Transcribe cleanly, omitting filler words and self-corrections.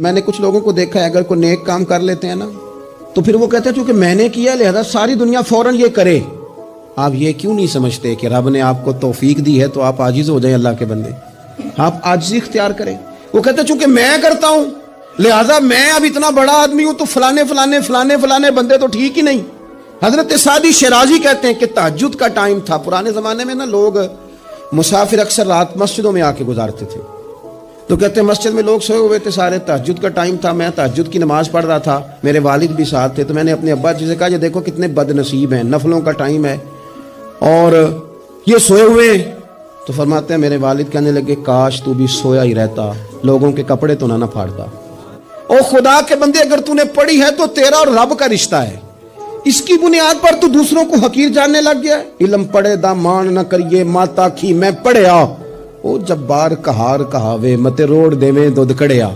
میں نے کچھ لوگوں کو دیکھا ہے اگر کوئی نیک کام کر لیتے ہیں نا تو پھر وہ کہتے ہیں چونکہ میں نے کیا لہذا ساری دنیا فوراً یہ کرے. آپ یہ کیوں نہیں سمجھتے کہ رب نے آپ کو توفیق دی ہے تو آپ عاجز ہو جائیں اللہ کے بندے, آپ عاجزی اختیار کریں. وہ کہتے ہیں چونکہ میں کرتا ہوں لہذا میں اب اتنا بڑا آدمی ہوں تو فلانے بندے تو ٹھیک ہی نہیں. حضرت سعدی شیرازی کہتے ہیں کہ تہجد کا ٹائم تھا. پرانے زمانے میں نا لوگ مسافر اکثر رات مسجدوں میں آ کے گزارتے تھے, تو کہتے ہیں مسجد میں لوگ سوئے ہوئے تھے سارے, تہجد کا ٹائم تھا, میں تہجد کی نماز پڑھ رہا تھا, میرے والد بھی ساتھ تھے, تو میں نے اپنے ابا جی سے کہا یہ دیکھو کتنے بد نصیب ہیں, نفلوں کا ٹائم ہے اور یہ سوئے ہوئے ہیں. تو فرماتے ہیں میرے والد کہنے لگے کاش تو بھی سویا ہی رہتا, لوگوں کے کپڑے تو نہ پھاڑتا. او خدا کے بندے اگر تو نے پڑھی ہے تو تیرا اور رب کا رشتہ ہے, اس کی بنیاد پر تو دوسروں کو حقیر جاننے لگ گیا. علم پڑھے دا مان نہ کریے ماتا کی میں پڑھیا, او جبار کہار کہاوے متے روڑ دے میں دودھ کڑیا.